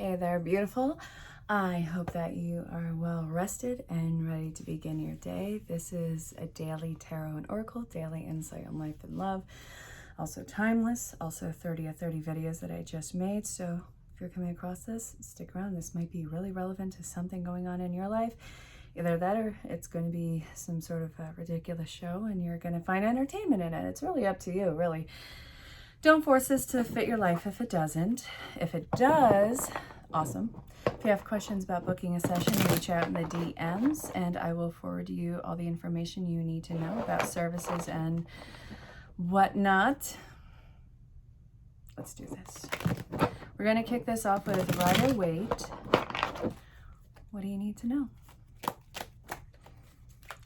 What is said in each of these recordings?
Hey there, beautiful. I hope that you are well rested and ready to begin your day. This is a daily tarot and oracle, daily insight on life and love. Also timeless, also 30 of 30 videos that I just made. So if you're coming across this, stick around. This might be really relevant to something going on in your life. Either that or it's going to be some sort of a ridiculous show and you're going to find entertainment in it. It's really up to you, really. Don't force this to fit your life if it doesn't. If it does, awesome. If you have questions about booking a session, reach out in the DMs and I will forward you all the information you need to know about services and whatnot. Let's do this. We're going to kick this off with Rider-Waite. What do you need to know?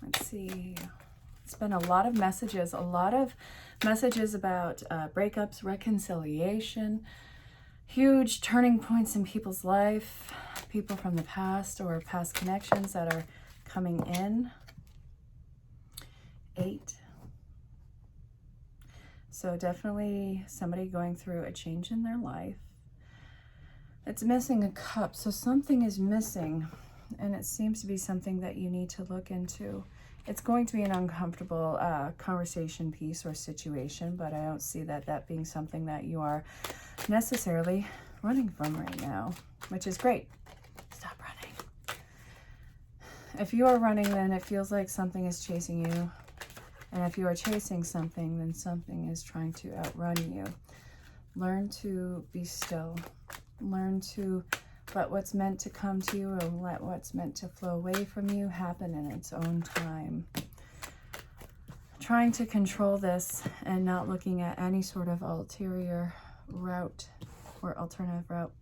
Let's see. It's been a lot of messages about breakups, reconciliation, huge turning points in people's life, people from the past or past connections that are coming in. 8. So definitely somebody going through a change in their life. It's missing a cup, so something is missing, and it seems to be something that you need to look into. It's going to be an uncomfortable conversation piece or situation, but I don't see that being something that you are necessarily running from right now, which is great. Stop running. If you are running, then it feels like something is chasing you. And if you are chasing something, then something is trying to outrun you. Learn to be still. Learn to let what's meant to come to you or let what's meant to flow away from you happen in its own time. Trying to control this and not looking at any sort of ulterior route or alternative route.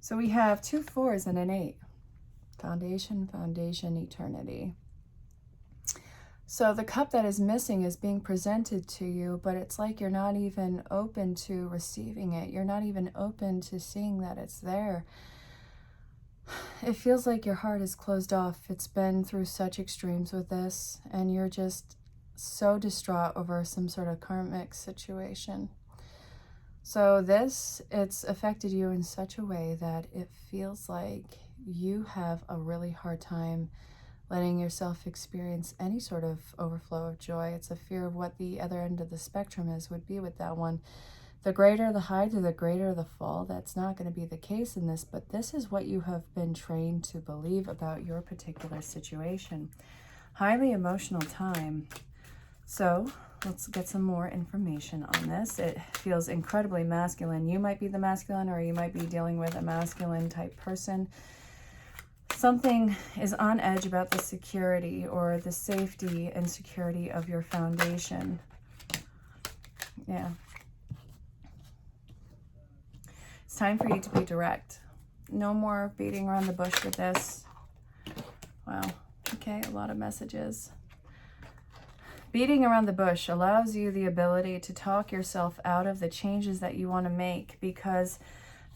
So we have 2 4s and an 8. Foundation, foundation, eternity. So the cup that is missing is being presented to you, but it's like you're not even open to receiving it. You're not even open to seeing that it's there. It feels like your heart is closed off. It's been through such extremes with this, and you're just so distraught over some sort of karmic situation. So it's affected you in such a way that it feels like you have a really hard time letting yourself experience any sort of overflow of joy. It's a fear of what the other end of the spectrum would be with that one. The greater the high, the greater the fall. That's not going to be the case in this, but this is what you have been trained to believe about your particular situation. Highly emotional time. So let's get some more information on this. It feels incredibly masculine. You might be the masculine, or you might be dealing with a masculine type person. Something is on edge about the security or the safety and security of your foundation. Yeah. It's time for you to be direct. No more beating around the bush with this. Wow. Okay, a lot of messages. Beating around the bush allows you the ability to talk yourself out of the changes that you want to make, because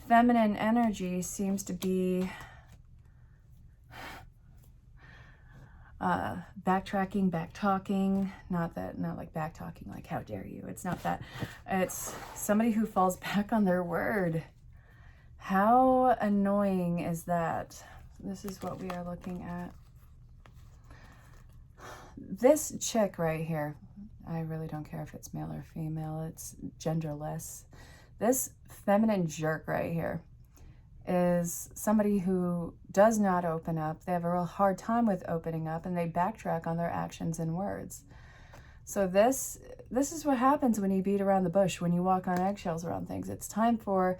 feminine energy seems to be backtracking, back-talking. Not like back-talking, like how dare you. It's not that. It's somebody who falls back on their word. How annoying is that? This is what we are looking at. This chick right here, I really don't care if it's male or female, it's genderless. This feminine jerk right here is somebody who does not open up. They have a real hard time with opening up, and they backtrack on their actions and words. So this is what happens when you beat around the bush, when you walk on eggshells around things. It's time for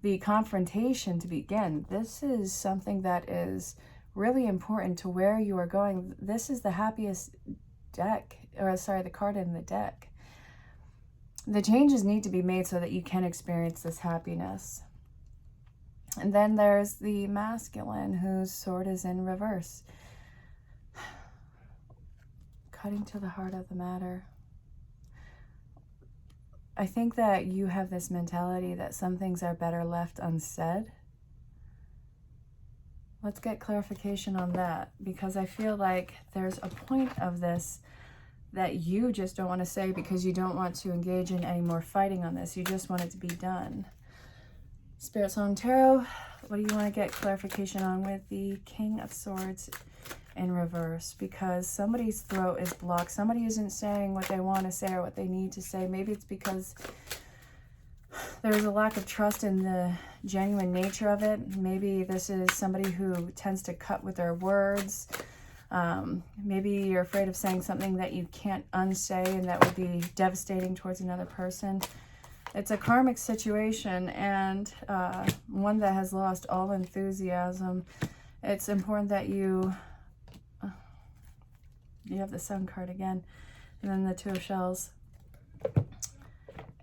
the confrontation to begin. This is something that is really important to where you are going. This is the happiest deck, or sorry, the card in the deck. The changes need to be made so that you can experience this happiness. And then there's the masculine, whose sword is in reverse. Cutting to the heart of the matter. I think that you have this mentality that some things are better left unsaid. Let's get clarification on that, because I feel like there's a point of this that you just don't want to say because you don't want to engage in any more fighting on this. You just want it to be done. Spirit Song Tarot, what do you want to get clarification on with the King of Swords in reverse? Because somebody's throat is blocked. Somebody isn't saying what they want to say or what they need to say. Maybe it's because there's a lack of trust in the genuine nature of it. Maybe this is somebody who tends to cut with their words. Maybe you're afraid of saying something that you can't unsay and that would be devastating towards another person. It's a karmic situation, and one that has lost all enthusiasm. It's important that you have the Sun card again, and then the Two of Shells.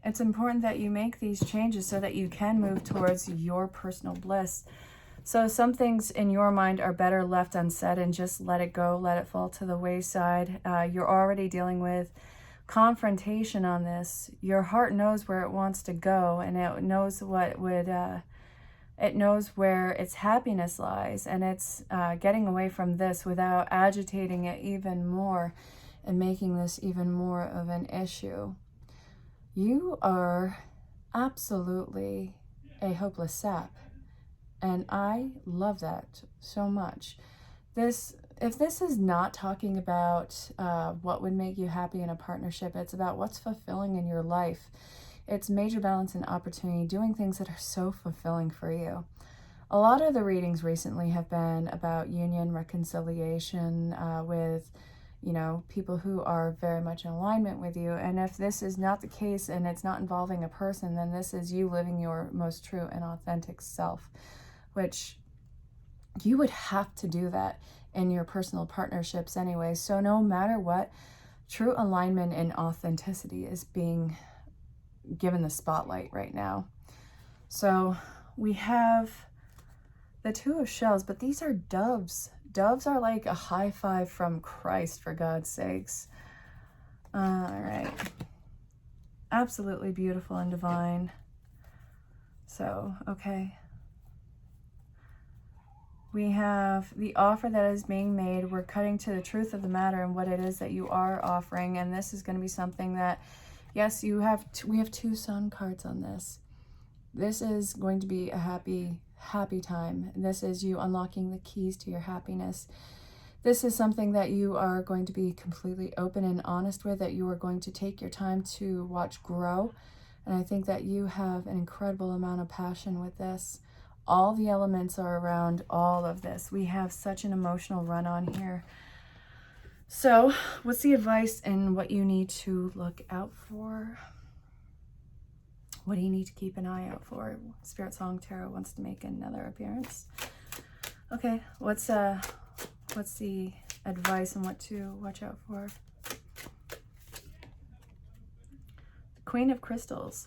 It's important that you make these changes so that you can move towards your personal bliss. So some things in your mind are better left unsaid and just let it go, let it fall to the wayside. You're already dealing with confrontation on this. Your heart knows where it wants to go, and it knows it knows where its happiness lies, and it's getting away from this without agitating it even more and making this even more of an issue. You are absolutely a hopeless sap, and I love that so much. If this is not talking about what would make you happy in a partnership, it's about what's fulfilling in your life. It's major balance and opportunity, doing things that are so fulfilling for you. A lot of the readings recently have been about union, reconciliation with, people who are very much in alignment with you. And if this is not the case and it's not involving a person, then this is you living your most true and authentic self, which you would have to do that in your personal partnerships anyway. So no matter what, true alignment and authenticity is being given the spotlight right now. So we have the Two of Shells, but these are doves. Doves are like a high five from Christ, for God's sakes. All right. Absolutely beautiful and divine. So, okay. We have the offer that is being made. We're cutting to the truth of the matter and what it is that you are offering. And this is going to be something that, yes, we have two Sun cards on this. This is going to be a happy time. This is you unlocking the keys to your happiness. This is something that you are going to be completely open and honest with, that you are going to take your time to watch grow. And I think that you have an incredible amount of passion with this. All the elements are around all of this. We have such an emotional run on here. So what's the advice and what you need to look out for? What do you need to keep an eye out for? Spirit Song Tarot wants to make another appearance. Okay, what's the advice and what to watch out for? The Queen of Crystals.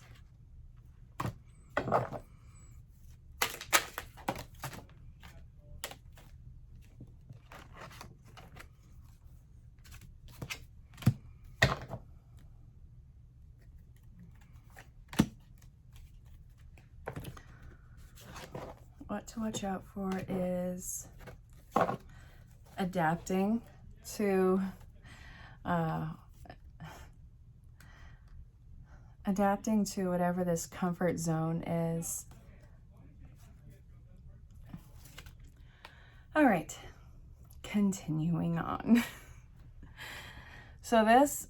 What to watch out for is adapting to whatever this comfort zone is. All right, continuing on. So this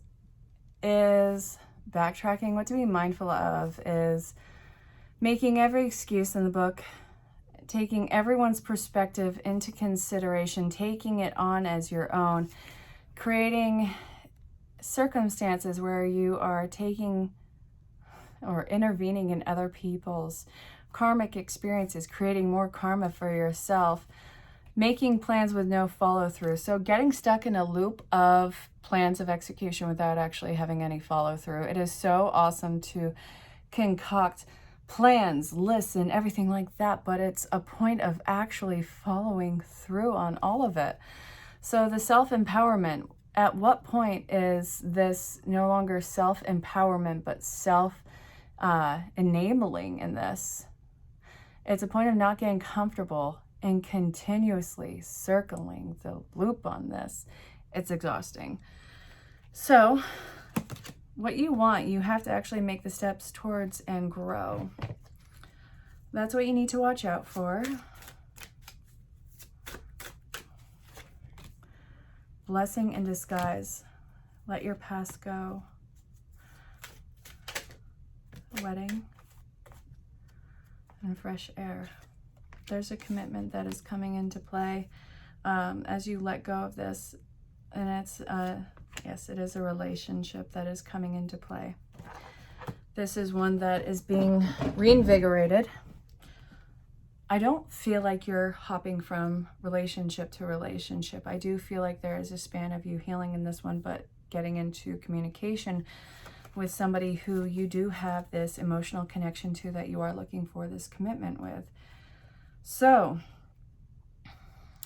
is backtracking. What to be mindful of is making every excuse in the book, taking everyone's perspective into consideration, taking it on as your own, creating circumstances where you are taking or intervening in other people's karmic experiences, creating more karma for yourself, making plans with no follow through. So getting stuck in a loop of plans of execution without actually having any follow through. It is so awesome to concoct plans, lists, and everything like that, but it's a point of actually following through on all of it. So the self-empowerment, at what point is this no longer self-empowerment, but self-enabling in this? It's a point of not getting comfortable and continuously circling the loop on this. It's exhausting. So what you want, you have to actually make the steps towards and grow. that's what you need to watch out for. Blessing in disguise. Let your past go. Wedding and fresh air. There's a commitment that is coming into play as you let go of this. And it's, yes, it is a relationship that is coming into play. This is one that is being reinvigorated. I don't feel like you're hopping from relationship to relationship. I do feel like there is a span of you healing in this one, but getting into communication with somebody who you do have this emotional connection to, that you are looking for this commitment with. So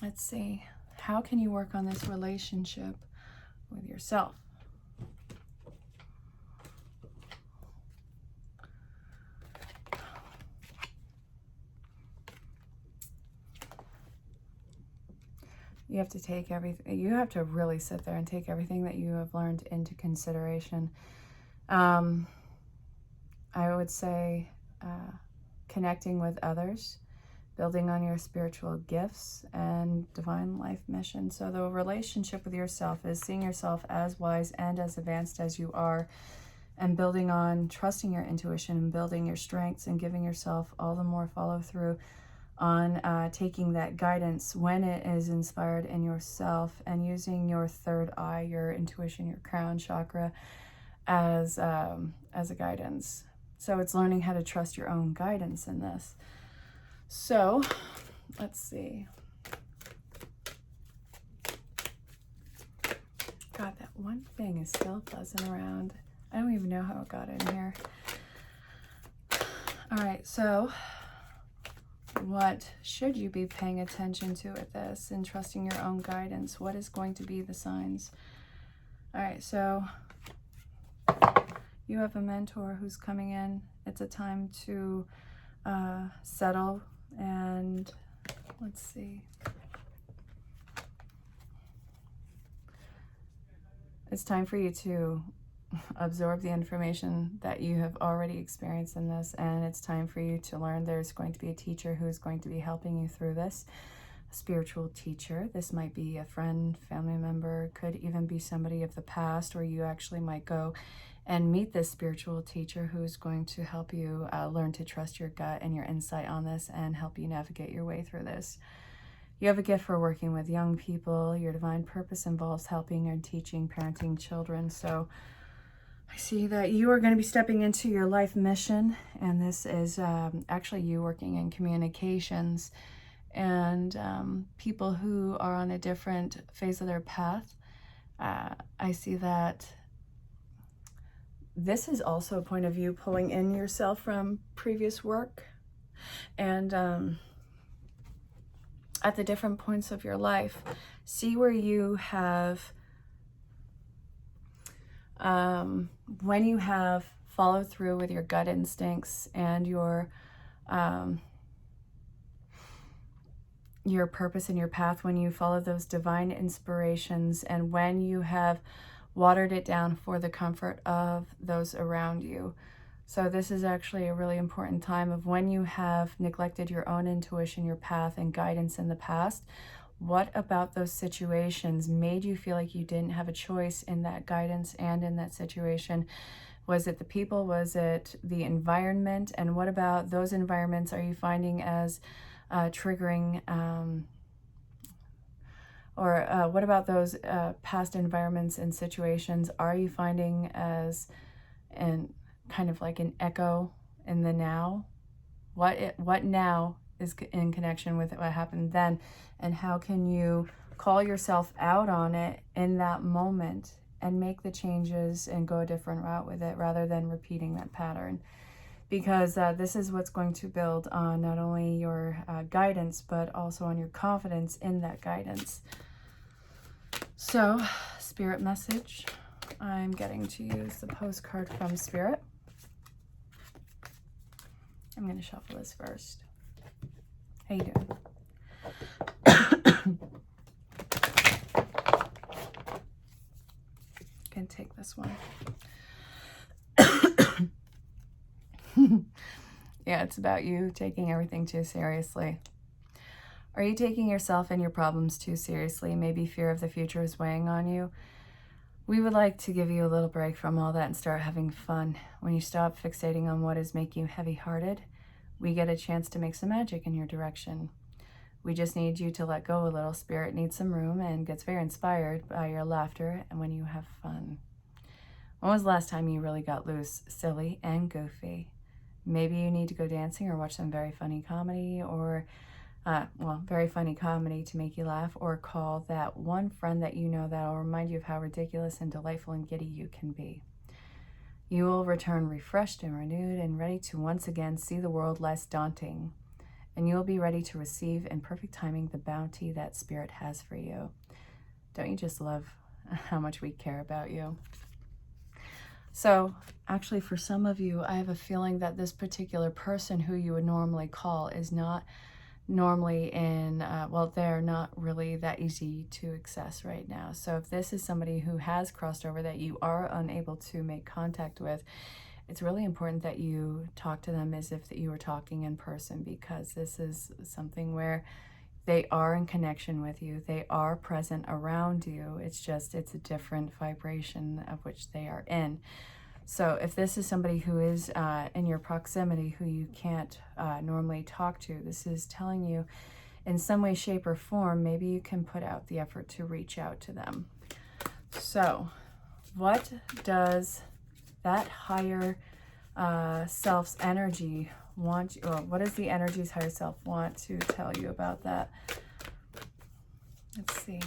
let's see, how can you work on this relationship with yourself? You have to take everything, you have to really sit there and take everything that you have learned into consideration. I would say connecting with others, building on your spiritual gifts and divine life mission. So the relationship with yourself is seeing yourself as wise and as advanced as you are, and building on trusting your intuition and building your strengths and giving yourself all the more follow through on taking that guidance when it is inspired in yourself, and using your third eye, your intuition, your crown chakra, as a guidance. So it's learning how to trust your own guidance in this. So let's see. God, that one thing is still buzzing around. I don't even know how it got in here. All right, so what should you be paying attention to with this and trusting your own guidance? What is going to be the signs? All right, so you have a mentor who's coming in. It's a time to settle, and let's see. It's time for you to absorb the information that you have already experienced in this, and it's time for you to learn. There's going to be a teacher who's going to be helping you through this, a spiritual teacher. This might be a friend, family member, could even be somebody of the past, or you actually might go and meet this spiritual teacher who's going to help you learn to trust your gut and your insight on this and help you navigate your way through this. You have a gift for working with young people. Your divine purpose involves helping and teaching, parenting children. So I see that you are going to be stepping into your life mission, and this is actually you working in communications and people who are on a different phase of their path. I see that this is also a point of view pulling in yourself from previous work, and at the different points of your life, see where you have when you have followed through with your gut instincts and your purpose and your path, when you follow those divine inspirations, and when you have watered it down for the comfort of those around you. So this is actually a really important time of when you have neglected your own intuition, your path and guidance in the past. What about those situations made you feel like you didn't have a choice in that guidance and in that situation? Was it the people? Was it the environment? And what about those environments are you finding as triggering? What about those past environments and situations are you finding as kind of like an echo in the now? What now is in connection with what happened then, and how can you call yourself out on it in that moment and make the changes and go a different route with it rather than repeating that pattern? Because this is what's going to build on not only your guidance, but also on your confidence in that guidance. So, Spirit message, I'm getting to use the postcard from Spirit. I'm going to shuffle this first. How you doing? Can take this one. Yeah, it's about you taking everything too seriously. Are you taking yourself and your problems too seriously? Maybe fear of the future is weighing on you. We would like to give you a little break from all that and start having fun. When you stop fixating on what is making you heavy-hearted, we get a chance to make some magic in your direction. We just need you to let go a little. Spirit needs some room and gets very inspired by your laughter and when you have fun. When was the last time you really got loose, silly, and goofy? Maybe you need to go dancing or watch some very funny comedy or, very funny comedy to make you laugh, or call that one friend that you know that will remind you of how ridiculous and delightful and giddy you can be. You will return refreshed and renewed and ready to once again see the world less daunting. And you will be ready to receive in perfect timing the bounty that Spirit has for you. Don't you just love how much we care about you? So actually, for some of you, I have a feeling that this particular person who you would normally call is not normally in, they're not really that easy to access right now. So if this is somebody who has crossed over that you are unable to make contact with, it's really important that you talk to them as if that you were talking in person, because this is something where they are in connection with you. They are present around you. It's just, it's a different vibration of which they are in. So if this is somebody who is in your proximity who you can't normally talk to, this is telling you in some way, shape, or form, maybe you can put out the effort to reach out to them. So what does that higher self's energy want, or what does the energy's higher self want to tell you about that? Let's see.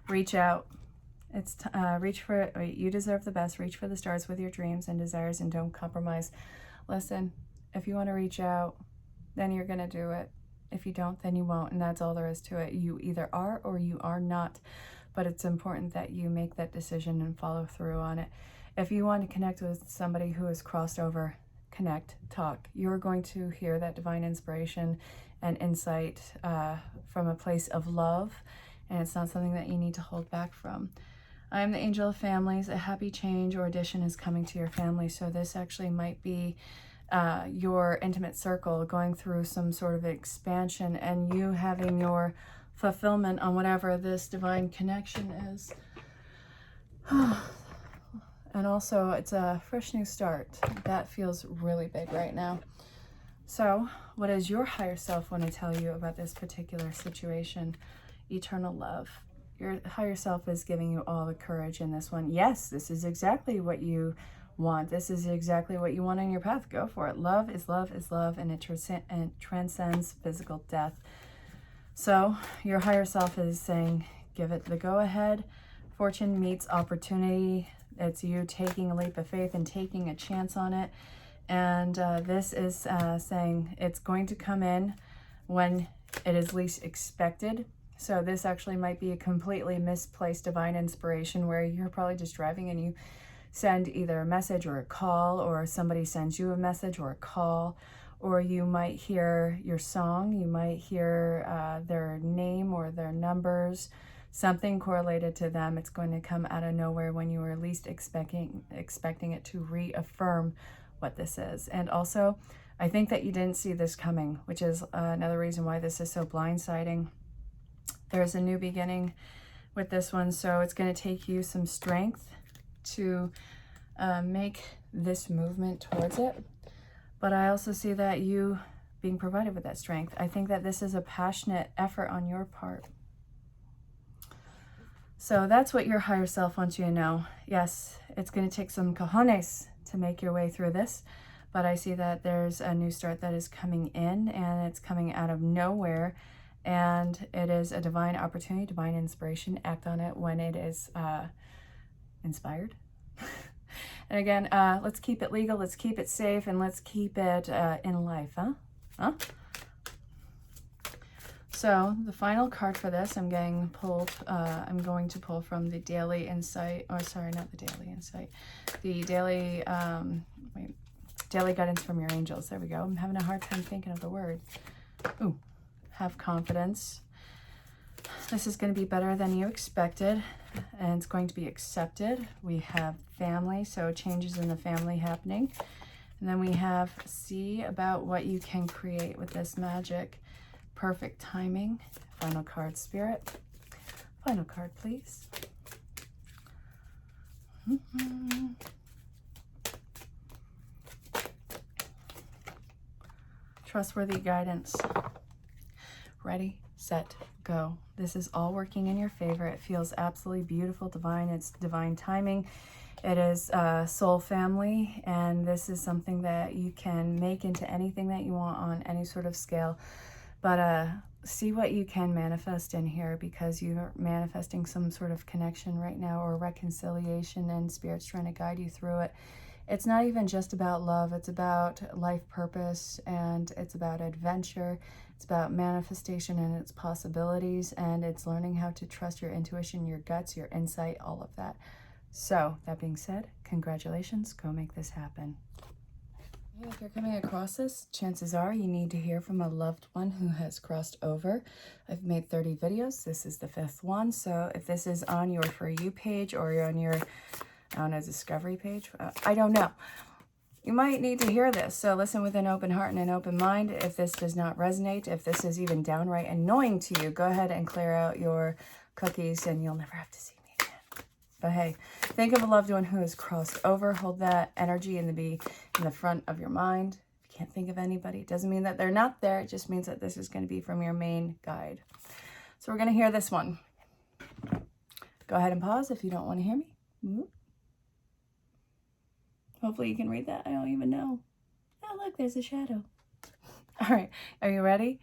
Reach out. It's reach for it. You deserve the best. Reach for the stars with your dreams and desires, and don't compromise. Listen, if you want to reach out, then you're going to do it. If you don't, then you won't, and that's all there is to it. You either are or you are not, but it's important that you make that decision and follow through on it. If you want to connect with somebody who has crossed over, connect, talk. You're going to hear that divine inspiration and insight from a place of love, and it's not something that you need to hold back from. I am the angel of families. A happy change or addition is coming to your family. So this actually might be your intimate circle going through some sort of expansion, and you having your fulfillment on whatever this divine connection is. And also, it's a fresh new start. That feels really big right now. So what does your higher self want to tell you about this particular situation? Eternal love. Your higher self is giving you all the courage in this one. Yes, this is exactly what you want. This is exactly what you want in your path. Go for it. Love is love is love, and it transcends physical death. So your higher self is saying, give it the go-ahead. Fortune meets opportunity. It's you taking a leap of faith and taking a chance on it. And this is saying it's going to come in when it is least expected. So this actually might be a completely misplaced divine inspiration where you're probably just driving and you send either a message or a call, or somebody sends you a message or a call, or you might hear your song, you might hear their name or their numbers, something correlated to them. It's going to come out of nowhere when you were least expecting it to reaffirm what this is. And also, I think that you didn't see this coming, which is another reason why this is so blindsiding. There's a new beginning with this one, so it's going to take you some strength to make this movement towards it. But I also see that you being provided with that strength. I think that this is a passionate effort on your part. So that's what your higher self wants you to know. Yes, it's going to take some cojones to make your way through this, but I see that there's a new start that is coming in, and it's coming out of nowhere. And it is a divine opportunity, divine inspiration. Act on it when it is inspired. And again, let's keep it legal, let's keep it safe, and let's keep it in life, huh? So the final card for this, I'm going to pull from the Daily Insight, or sorry, not the Daily Insight, the Daily, Daily Guidance from Your Angels. There we go. I'm having a hard time thinking of the word. Ooh. Have confidence. This is going to be better than you expected. and it's going to be accepted. We have family, so changes in the family happening. And then we have see about what you can create with this magic. Perfect timing. Final card, Spirit. Final card, please. Trustworthy guidance. Ready, set, go. This is all working in your favor. It feels absolutely beautiful, divine. It's divine timing. It is soul family, and this is something that you can make into anything that you want on any sort of scale. But see what you can manifest in here, because you're manifesting some sort of connection right now, or reconciliation, and Spirit's trying to guide you through it. It's not even just about love. It's about life purpose, and it's about adventure. It's about manifestation and its possibilities, and it's learning how to trust your intuition, your guts, your insight, all of that. So, that being said, congratulations. Go make this happen. If you're coming across this, chances are you need to hear from a loved one who has crossed over. I've made 30 videos. This is the 5th one. So if this is on your For You page, or you're on your, I don't know, discovery page, I don't know. You might need to hear this. So listen with an open heart and an open mind. If this does not resonate, if this is even downright annoying to you, go ahead and clear out your cookies and you'll never have to see me again. But hey, think of a loved one who has crossed over. Hold that energy in the front of your mind. If you can't think of anybody, it doesn't mean that they're not there. It just means that this is going to be from your main guide. So we're going to hear this one. Go ahead and pause if you don't want to hear me. Hopefully you can read that. I don't even know. Oh, look, there's a shadow. All right, are you ready?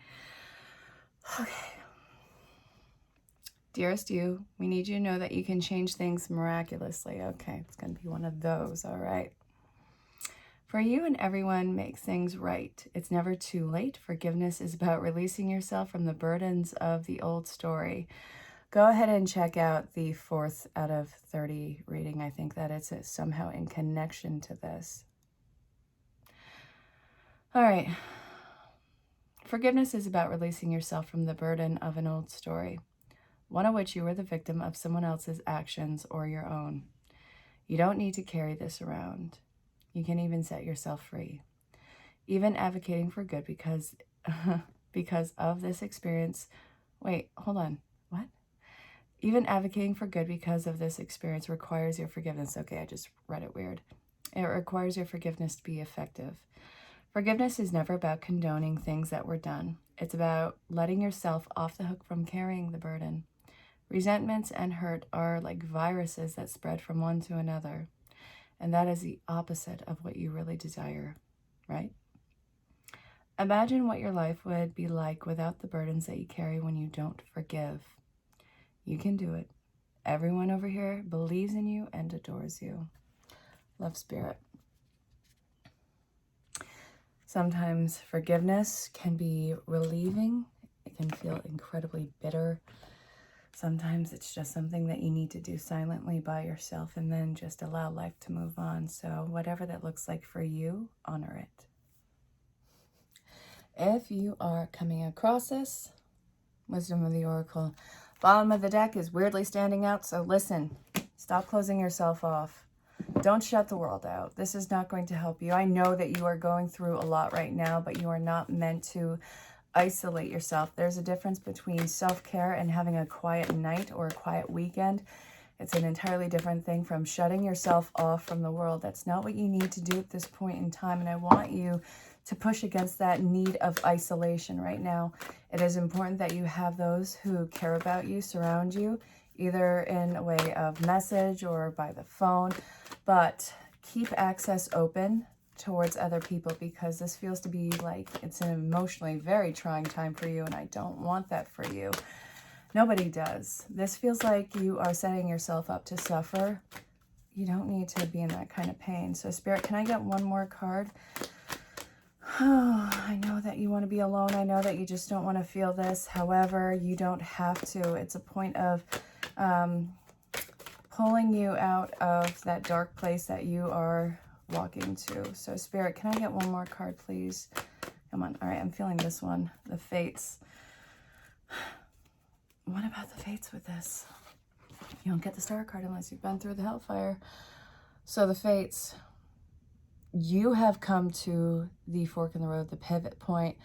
Okay. Dearest you, we need you to know that you can change things miraculously. Okay, it's going to be one of those, all right. For you and everyone makes things right. It's never too late. Forgiveness is about releasing yourself from the burdens of the old story. Go ahead and check out the 4th out of 30 reading. I think that it's somehow in connection to this. All right. Forgiveness is about releasing yourself from the burden of an old story, one of which you were the victim of someone else's actions or your own. You don't need to carry this around. You can even set yourself free. Even advocating for good because of this experience. Wait, hold on. What? Even advocating for good because of this experience requires your forgiveness. Okay, I just read it weird. It requires your forgiveness to be effective. Forgiveness is never about condoning things that were done. It's about letting yourself off the hook from carrying the burden. Resentments and hurt are like viruses that spread from one to another. And that is the opposite of what you really desire, right? Imagine what your life would be like without the burdens that you carry when you don't forgive. You can do it. Everyone over here believes in you and adores you. Love, Spirit. Sometimes forgiveness can be relieving. It can feel incredibly bitter. Sometimes it's just something that you need to do silently by yourself and then just allow life to move on. So whatever that looks like for you, honor it. If you are coming across this, Wisdom of the Oracle, bottom of the deck is weirdly standing out. So listen, stop closing yourself off. Don't shut the world out. This is not going to help you. I know that you are going through a lot right now, but you are not meant to isolate yourself. There's a difference between self-care and having a quiet night or a quiet weekend. It's an entirely different thing from shutting yourself off from the world. That's not what you need to do at this point in time. And I want you to push against that need of isolation right now. It is important that you have those who care about you, surround you, either in a way of message or by the phone, but keep access open towards other people, because this feels to be like it's an emotionally very trying time for you, and I don't want that for you. Nobody does. This feels like you are setting yourself up to suffer. You don't need to be in that kind of pain. So Spirit, can I get one more card? Oh, I know that you want to be alone. I know that you just don't want to feel this. However, you don't have to. It's a point of pulling you out of that dark place that you are walking to. So Spirit, can I get one more card, please? Come on. All right, I'm feeling this one. The Fates. What about the Fates with this? You don't get the Star card unless you've been through the hellfire. So the fates, you have come to the fork in the road, the pivot point.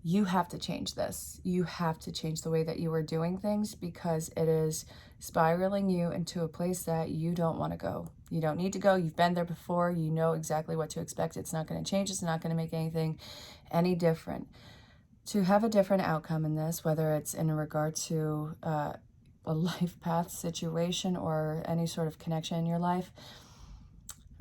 You have to change this. You have to change the way that you are doing things, because it is spiraling you into a place that you don't want to go. You don't need to go. You've been there before. You know exactly what to expect. It's not going to change. It's not going to make anything any different. To have a different outcome in this, whether it's in regard to a life path situation or any sort of connection in your life,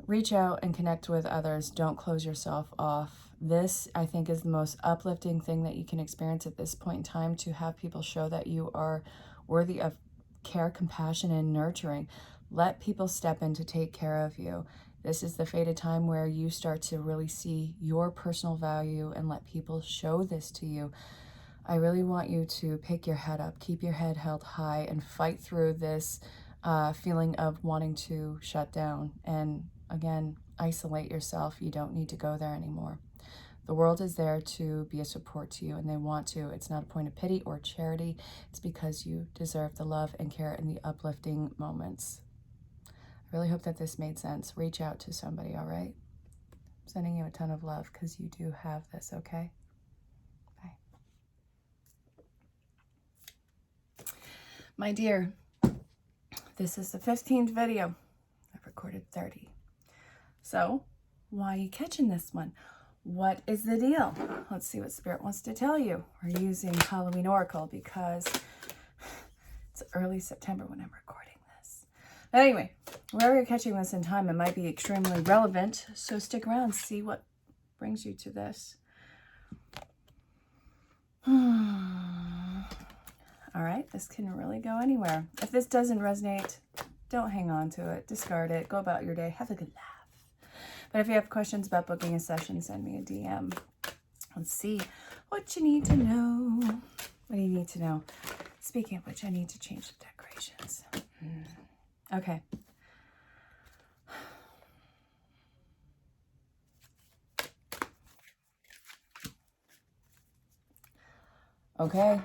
reach out and connect with others. Don't close yourself off. This, I think, is the most uplifting thing that you can experience at this point in time, to have people show that you are worthy of care, compassion, and nurturing. Let people step in to take care of you. This is the fated time where you start to really see your personal value and let people show this to you. I really want you to pick your head up, keep your head held high, and fight through this feeling of wanting to shut down. And again, isolate yourself. You don't need to go there anymore. The world is there to be a support to you, and they want to. It's not a point of pity or charity. It's because you deserve the love and care and the uplifting moments. I really hope that this made sense. Reach out to somebody, all right? I'm sending you a ton of love, because you do have this, okay? Bye. My dear, this is the 15th video. I've recorded 30. So, why are you catching this one? What is the deal? Let's see what Spirit wants to tell you. We're using Halloween Oracle because it's early September when I'm recording this. But anyway, wherever you're catching this in time, it might be extremely relevant. So stick around, see what brings you to this. All right, this can really go anywhere. If this doesn't resonate, don't hang on to it. Discard it. Go about your day. Have a good laugh. But if you have questions about booking a session, send me a DM. Let's see what you need to know. What do you need to know? Speaking of which, I need to change the decorations. Okay. Okay.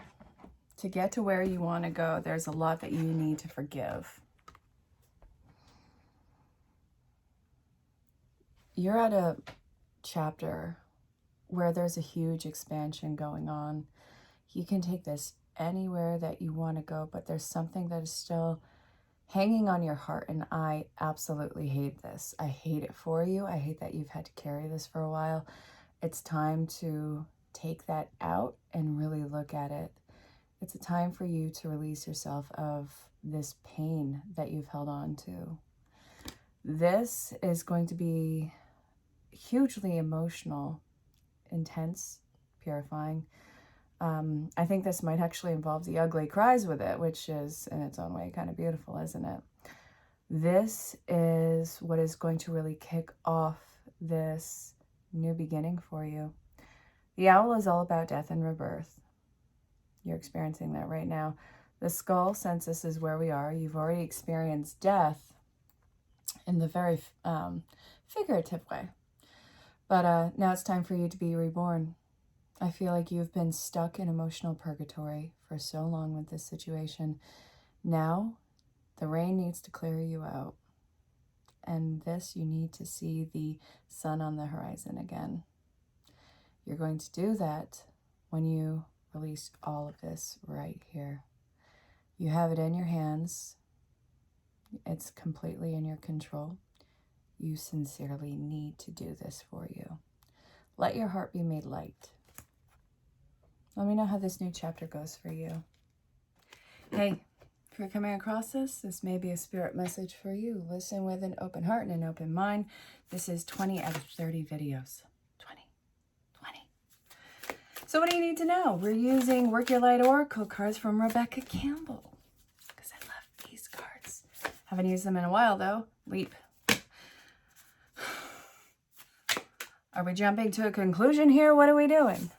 To get to where you want to go, there's a lot that you need to forgive. You're at a chapter where there's a huge expansion going on. You can take this anywhere that you want to go, but there's something that is still hanging on your heart, and I absolutely hate this. I hate it for you. I hate that you've had to carry this for a while. It's time to take that out and really look at it. It's a time for you to release yourself of this pain that you've held on to. This is going to be hugely emotional, intense, purifying. I think this might actually involve the ugly cries with it, which is in its own way kind of beautiful, isn't it? This is what is going to really kick off this new beginning for you. The owl is all about death and rebirth. You're experiencing that right now. The skull census is where we are. You've already experienced death in the very figurative way. But now it's time for you to be reborn. I feel like you've been stuck in emotional purgatory for so long with this situation. Now, the rain needs to clear you out. And this, you need to see the sun on the horizon again. You're going to do that when you release all of this right here. You have it in your hands. It's completely in your control. You sincerely need to do this for you. Let your heart be made light. Let me know how this new chapter goes for you. Hey, if you're coming across this may be a spirit message for you. Listen with an open heart and an open mind. This is 20 out of 30 videos. 20. So what do you need to know? We're using Work Your Light Oracle cards from Rebecca Campbell, because I love these cards. Haven't used them in a while, though. Leap. Are we jumping to a conclusion here? What are we doing?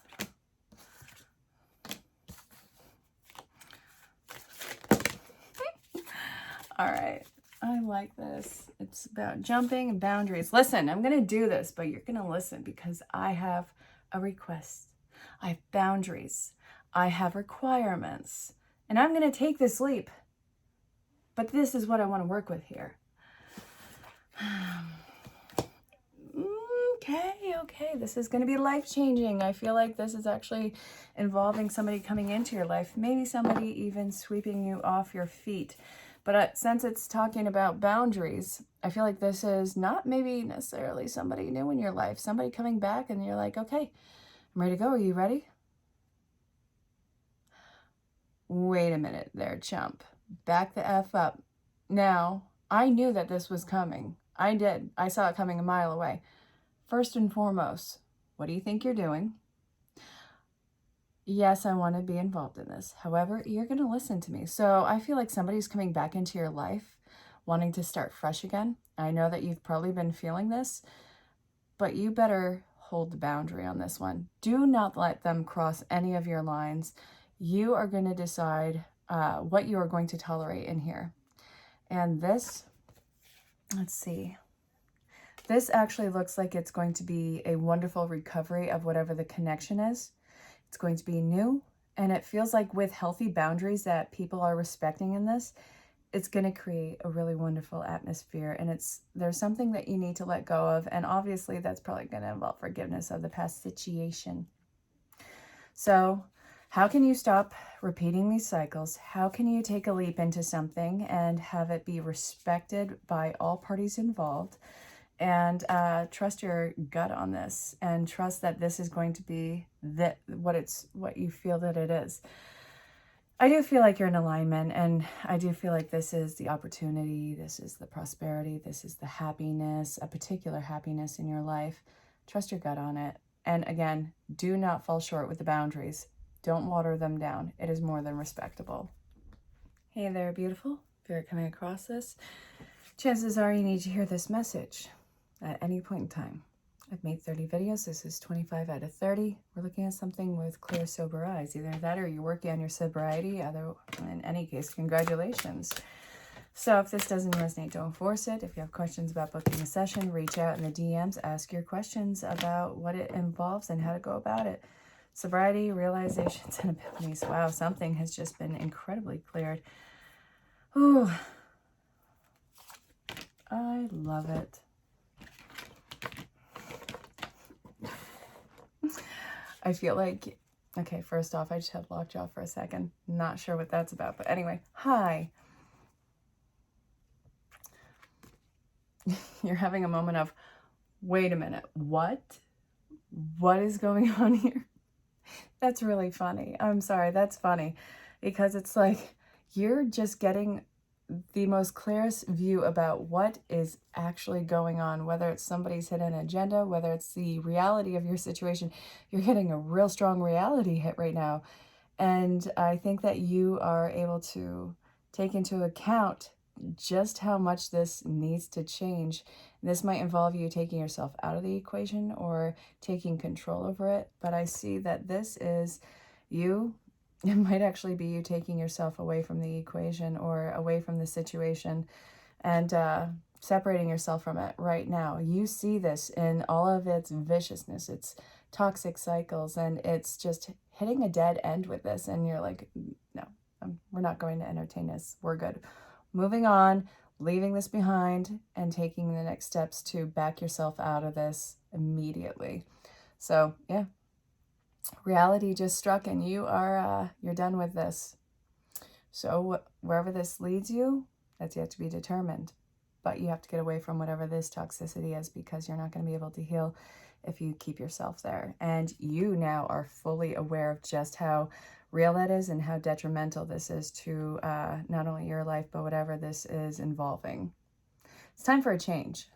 All right. I like this. It's about jumping and boundaries. Listen, I'm going to do this, but you're going to listen because I have a request. I have boundaries. I have requirements. and I'm going to take this leap. But this is what I want to work with here. Okay, this is going to be life-changing. I feel like this is actually involving somebody coming into your life, maybe somebody even sweeping you off your feet. But since it's talking about boundaries, I feel like this is not maybe necessarily somebody new in your life, somebody coming back and you're like, okay, I'm ready to go. Are you ready? Wait a minute there, chump. Back the F up. Now, I knew that this was coming. I did. I saw it coming a mile away. First and foremost, what do you think you're doing? Yes, I want to be involved in this. However, you're going to listen to me. So I feel like somebody's coming back into your life, wanting to start fresh again. I know that you've probably been feeling this, but you better hold the boundary on this one. Do not let them cross any of your lines. You are going to decide what you are going to tolerate in here. And this, let's see. This actually looks like it's going to be a wonderful recovery of whatever the connection is. It's going to be new, and it feels like with healthy boundaries that people are respecting in this, it's going to create a really wonderful atmosphere, and there's something that you need to let go of, and obviously that's probably going to involve forgiveness of the past situation. So how can you stop repeating these cycles? How can you take a leap into something and have it be respected by all parties involved? And trust your gut on this, and trust that this is going to be what you feel that it is. I do feel like you're in alignment, and I do feel like this is the opportunity, this is the prosperity, this is the happiness, a particular happiness in your life. Trust your gut on it. And again, do not fall short with the boundaries. Don't water them down. It is more than respectable. Hey there, beautiful. If you're coming across this, chances are you need to hear this message at any point in time. I've made 30 videos. This is 25 out of 30. We're looking at something with clear, sober eyes. Either that or you're working on your sobriety. In any case, congratulations. So if this doesn't resonate, don't force it. If you have questions about booking a session, reach out in the DMs. Ask your questions about what it involves and how to go about it. Sobriety, realizations, and epiphanies. Wow, something has just been incredibly cleared. Ooh, I love it. I feel like, okay, first off, I just had lockjaw for a second. Not sure what that's about, but anyway, hi. You're having a moment of, wait a minute, what? What is going on here? That's really funny. I'm sorry, that's funny. Because it's like, you're just getting the most clearest view about what is actually going on, whether it's somebody's hidden agenda, whether it's the reality of your situation. You're getting a real strong reality hit right now. And I think that you are able to take into account just how much this needs to change. This might involve you taking yourself out of the equation or taking control over it. But I see that this is you. It might actually be you taking yourself away from the equation or away from the situation and separating yourself from it right now. You see this in all of its viciousness, its toxic cycles, and it's just hitting a dead end with this. And you're like, no, we're not going to entertain this. We're good. Moving on, leaving this behind, and taking the next steps to back yourself out of this immediately. So, yeah. Reality just struck, and you're done with this. So wherever this leads you, that's yet to be determined. But you have to get away from whatever this toxicity is, because you're not going to be able to heal if you keep yourself there. And you now are fully aware of just how real that is and how detrimental this is to not only your life, but whatever this is involving. It's time for a change.